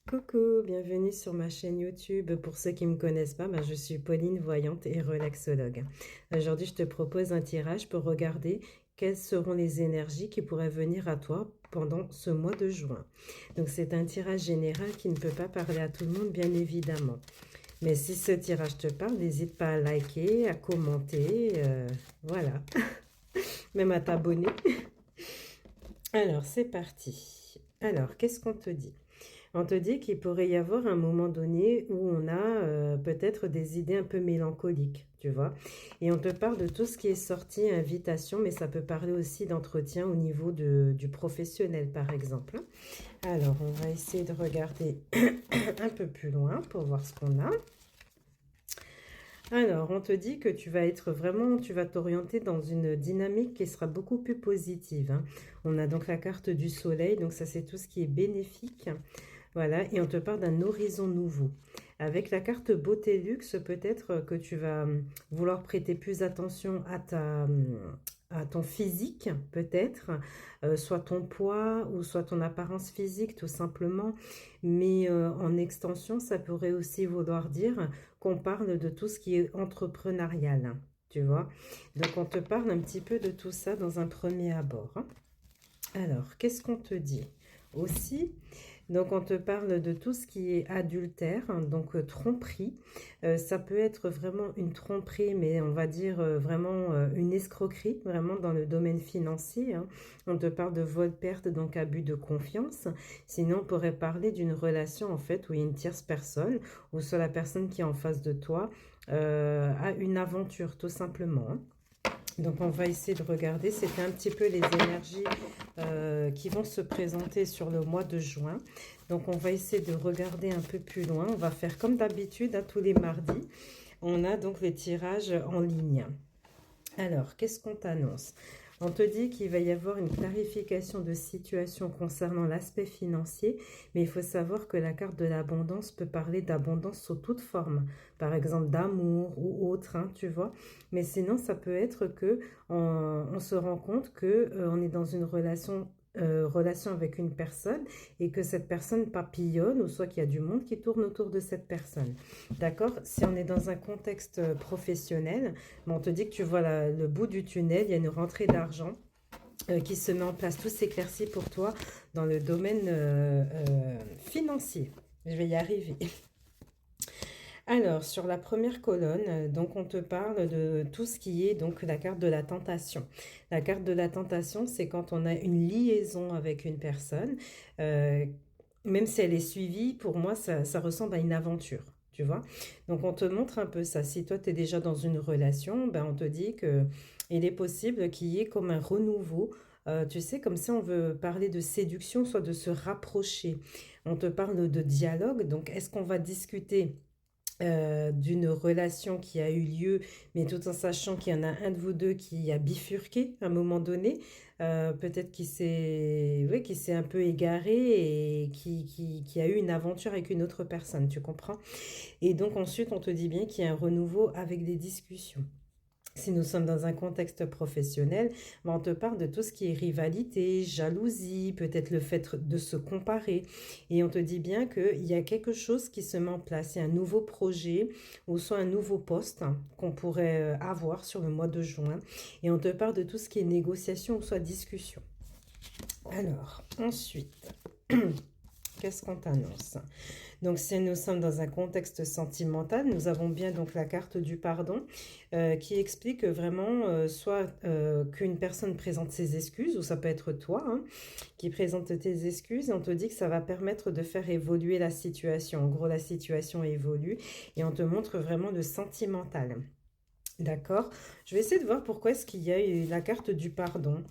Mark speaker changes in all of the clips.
Speaker 1: Coucou, bienvenue sur ma chaîne YouTube. Pour ceux qui ne me connaissent pas, je suis Pauline, voyante et relaxologue. Aujourd'hui, je te propose un tirage pour regarder quelles seront les énergies qui pourraient venir à toi pendant ce mois de juin. Donc, c'est un tirage général qui ne peut pas parler à tout le monde, bien évidemment. Mais si ce tirage te parle, n'hésite pas à liker, à commenter, voilà, même à t'abonner. Alors, c'est parti. Alors, qu'est-ce qu'on te dit? On te dit qu'il pourrait y avoir un moment donné où on a peut-être des idées un peu mélancoliques, tu vois. Et on te parle de tout ce qui est sortie, invitation, mais ça peut parler aussi d'entretien au niveau du professionnel, par exemple. Alors, on va essayer de regarder un peu plus loin pour voir ce qu'on a. Alors, on te dit que tu vas être vraiment, tu vas t'orienter dans une dynamique qui sera beaucoup plus positive, hein. On a donc la carte du soleil, donc ça c'est tout ce qui est bénéfique. Voilà, et on te parle d'un horizon nouveau. Avec la carte beauté luxe, peut-être que tu vas vouloir prêter plus attention à ton physique, peut-être, soit ton poids ou soit ton apparence physique, tout simplement. Mais en extension, ça pourrait aussi vouloir dire qu'on parle de tout ce qui est entrepreneurial, hein, tu vois. Donc, on te parle un petit peu de tout ça dans un premier abord, hein. Alors, qu'est-ce qu'on te dit aussi? Donc, on te parle de tout ce qui est adultère, hein, donc tromperie. Ça peut être vraiment une tromperie, mais on va dire vraiment une escroquerie, vraiment dans le domaine financier, hein. On te parle de vol-perte, donc abus de confiance. Sinon, on pourrait parler d'une relation, en fait, où il y a une tierce personne, ou soit la personne qui est en face de toi, a une aventure, tout simplement, hein. Donc, on va essayer de regarder. C'était un petit peu les énergies qui vont se présenter sur le mois de juin. Donc, on va essayer de regarder un peu plus loin. On va faire comme d'habitude, à tous les mardis. On a donc les tirages en ligne. Alors, qu'est-ce qu'on t'annonce? On te dit qu'il va y avoir une clarification de situation concernant l'aspect financier, mais il faut savoir que la carte de l'abondance peut parler d'abondance sous toute forme, par exemple d'amour ou autre, hein, tu vois. Mais sinon, ça peut être que on se rend compte que on est dans une relation avec une personne et que cette personne papillonne ou soit qu'il y a du monde qui tourne autour de cette personne. D'accord? Si on est dans un contexte professionnel, on te dit que tu vois le bout du tunnel, il y a une rentrée d'argent qui se met en place, tout s'éclaircit pour toi dans le domaine financier. Je vais y arriver. Alors, sur la première colonne, donc on te parle de tout ce qui est donc la carte de la tentation. La carte de la tentation, c'est quand on a une liaison avec une personne, euh, même si elle est suivie, pour moi, ça ressemble à une aventure. Tu vois? Donc, on te montre un peu ça. Si toi, tu es déjà dans une relation, ben, on te dit que il est possible qu'il y ait comme un renouveau. Tu sais, comme si on veut parler de séduction, soit de se rapprocher. On te parle de dialogue. Donc, est-ce qu'on va discuter d'une relation qui a eu lieu, mais tout en sachant qu'il y en a un de vous deux qui a bifurqué à un moment donné, peut-être qui s'est un peu égaré et qui a eu une aventure avec une autre personne, tu comprends? Et donc ensuite, on te dit bien qu'il y a un renouveau avec des discussions. Si nous sommes dans un contexte professionnel, on te parle de tout ce qui est rivalité, jalousie, peut-être le fait de se comparer. Et on te dit bien qu'il y a quelque chose qui se met en place. Il y a un nouveau projet ou soit un nouveau poste qu'on pourrait avoir sur le mois de juin. Et on te parle de tout ce qui est négociation ou soit discussion. Alors, ensuite, qu'est-ce qu'on t'annonce? Donc, si nous sommes dans un contexte sentimental, nous avons bien donc la carte du pardon qui explique vraiment soit qu'une personne présente ses excuses, ou ça peut être toi hein, qui présente tes excuses, et on te dit que ça va permettre de faire évoluer la situation. En gros, la situation évolue et on te montre vraiment le sentimental. D'accord? Je vais essayer de voir pourquoi est-ce qu'il y a eu la carte du pardon.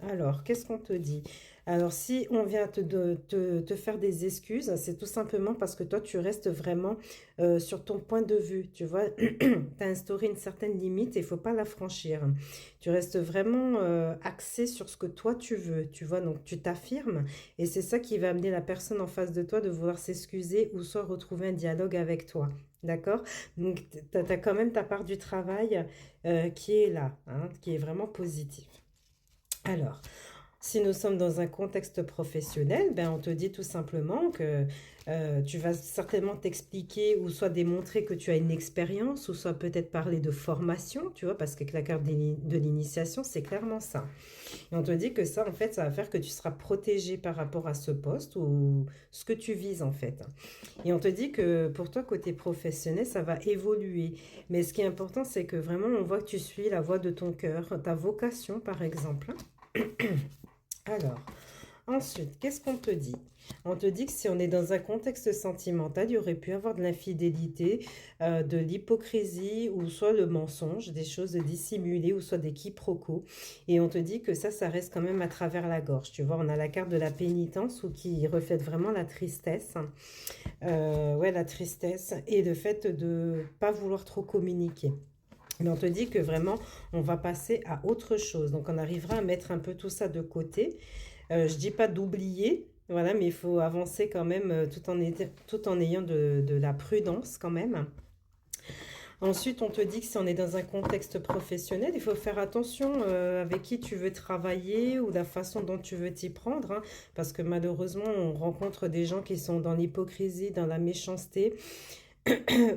Speaker 1: Alors, qu'est-ce qu'on te dit? Alors, si on vient te faire des excuses, c'est tout simplement parce que toi, tu restes vraiment sur ton point de vue. Tu vois, tu as instauré une certaine limite et il ne faut pas la franchir. Tu restes vraiment axé sur ce que toi, tu veux. Tu vois, donc tu t'affirmes et c'est ça qui va amener la personne en face de toi de vouloir s'excuser ou soit retrouver un dialogue avec toi. D'accord? Donc, tu as quand même ta part du travail qui est là, hein, qui est vraiment positive. Alors, Si nous sommes dans un contexte professionnel, ben on te dit tout simplement que tu vas certainement t'expliquer ou soit démontrer que tu as une expérience ou soit peut-être parler de formation, tu vois, parce que la carte de l'initiation, c'est clairement ça. Et on te dit que ça, en fait, ça va faire que tu seras protégé par rapport à ce poste ou ce que tu vises, en fait. Et on te dit que pour toi, côté professionnel, ça va évoluer. Mais ce qui est important, c'est que vraiment, on voit que tu suis la voie de ton cœur, ta vocation, par exemple. Alors, ensuite, qu'est-ce qu'on te dit? On te dit que si on est dans un contexte sentimental, il y aurait pu avoir de l'infidélité, de l'hypocrisie ou soit le mensonge, des choses dissimulées ou soit des quiproquos. Et on te dit que ça reste quand même à travers la gorge. Tu vois, on a la carte de la pénitence ou qui reflète vraiment la tristesse. Ouais, la tristesse et le fait de pas vouloir trop communiquer. Mais on te dit que vraiment, on va passer à autre chose. Donc, on arrivera à mettre un peu tout ça de côté. Je dis pas d'oublier, voilà, mais il faut avancer quand même tout en ayant de la prudence quand même. Ensuite, on te dit que si on est dans un contexte professionnel, il faut faire attention avec qui tu veux travailler ou la façon dont tu veux t'y prendre, hein, parce que malheureusement, on rencontre des gens qui sont dans l'hypocrisie, dans la méchanceté.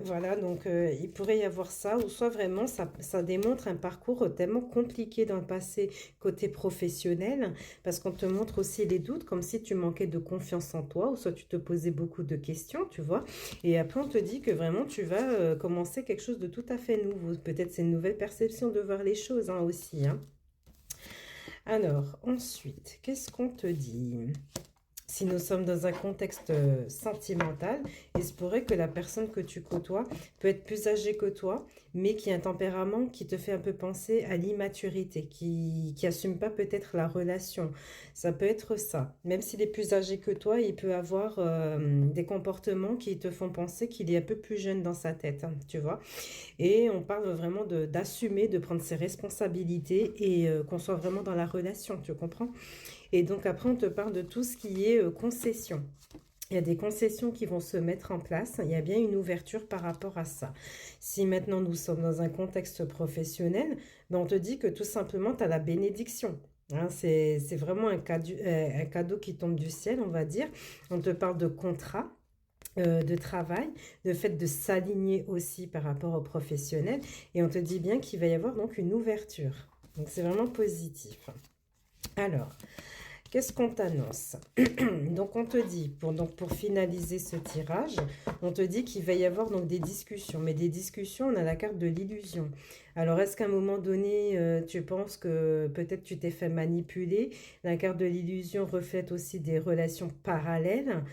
Speaker 1: Voilà, donc il pourrait y avoir ça, ou soit vraiment ça démontre un parcours tellement compliqué dans le passé côté professionnel, parce qu'on te montre aussi les doutes, comme si tu manquais de confiance en toi, ou soit tu te posais beaucoup de questions, tu vois. Et après, on te dit que vraiment tu vas commencer quelque chose de tout à fait nouveau. Peut-être c'est une nouvelle perception de voir les choses hein, aussi. Hein. Alors, ensuite, qu'est-ce qu'on te dit? Si nous sommes dans un contexte sentimental, il se pourrait que la personne que tu côtoies peut être plus âgée que toi, mais qui a un tempérament qui te fait un peu penser à l'immaturité, qui assume pas peut-être la relation. Ça peut être ça. Même s'il est plus âgé que toi, il peut avoir des comportements qui te font penser qu'il est un peu plus jeune dans sa tête, hein, tu vois. Et on parle vraiment d'assumer, de prendre ses responsabilités et qu'on soit vraiment dans la relation, tu comprends? Et donc après, on te parle de tout ce qui est concession. Il y a des concessions qui vont se mettre en place. Il y a bien une ouverture par rapport à ça. Si maintenant nous sommes dans un contexte professionnel, ben on te dit que tout simplement, tu as la bénédiction. Hein, c'est vraiment un cadeau qui tombe du ciel, on va dire. On te parle de contrat. De travail, le fait de s'aligner aussi par rapport aux professionnels et on te dit bien qu'il va y avoir donc une ouverture. Donc c'est vraiment positif. Alors, qu'est-ce qu'on t'annonce? Donc, on te dit, pour finaliser ce tirage, on te dit qu'il va y avoir donc des discussions. Mais des discussions, on a la carte de l'illusion. Alors, est-ce qu'à un moment donné, tu penses que peut-être tu t'es fait manipuler? La carte de l'illusion reflète aussi des relations parallèles,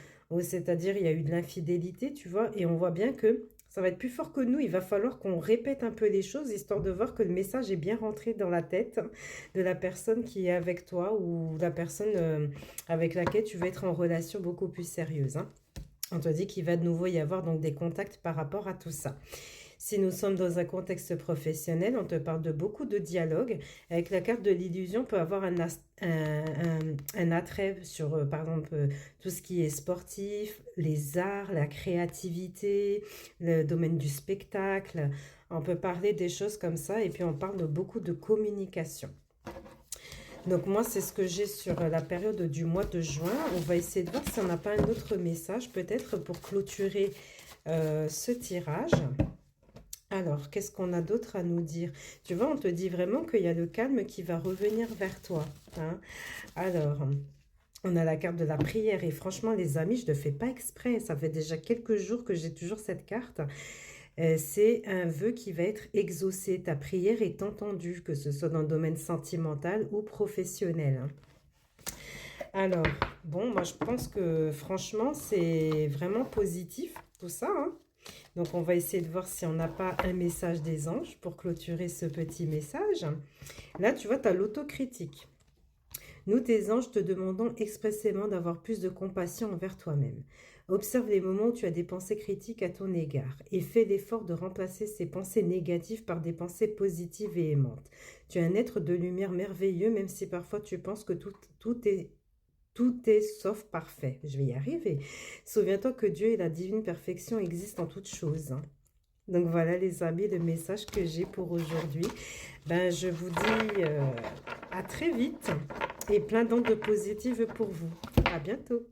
Speaker 1: c'est-à-dire il y a eu de l'infidélité, tu vois, et on voit bien que ça va être plus fort que nous. Il va falloir qu'on répète un peu les choses, histoire de voir que le message est bien rentré dans la tête de la personne qui est avec toi ou la personne avec laquelle tu veux être en relation beaucoup plus sérieuse. Hein. On te dit qu'il va de nouveau y avoir donc des contacts par rapport à tout ça. Si nous sommes dans un contexte professionnel, on te parle de beaucoup de dialogue. Avec la carte de l'illusion, on peut avoir un attrait sur, par exemple, tout ce qui est sportif, les arts, la créativité, le domaine du spectacle. On peut parler des choses comme ça et puis on parle de beaucoup de communication. Donc moi, c'est ce que j'ai sur la période du mois de juin. On va essayer de voir si on n'a pas un autre message, peut-être pour clôturer ce tirage. Alors, qu'est-ce qu'on a d'autre à nous dire? Tu vois, on te dit vraiment qu'il y a le calme qui va revenir vers toi. Hein. Alors, on a la carte de la prière. Et franchement, les amis, je ne le fais pas exprès. Ça fait déjà quelques jours que j'ai toujours cette carte. C'est un vœu qui va être exaucé. Ta prière est entendue, que ce soit dans le domaine sentimental ou professionnel. Hein. Alors, bon, moi je pense que franchement, c'est vraiment positif tout ça. Hein. Donc, on va essayer de voir si on n'a pas un message des anges pour clôturer ce petit message. Là, tu vois, tu as l'autocritique. Nous, tes anges, te demandons expressément d'avoir plus de compassion envers toi-même. Observe les moments où tu as des pensées critiques à ton égard et fais l'effort de remplacer ces pensées négatives par des pensées positives et aimantes. Tu es un être de lumière merveilleux, même si parfois tu penses que tout est sauf parfait. Je vais y arriver. Souviens-toi que Dieu et la divine perfection existent en toutes choses. Hein. Donc voilà les amis, le message que j'ai pour aujourd'hui. Ben, je vous dis à très vite et plein d'ondes positives pour vous. À bientôt.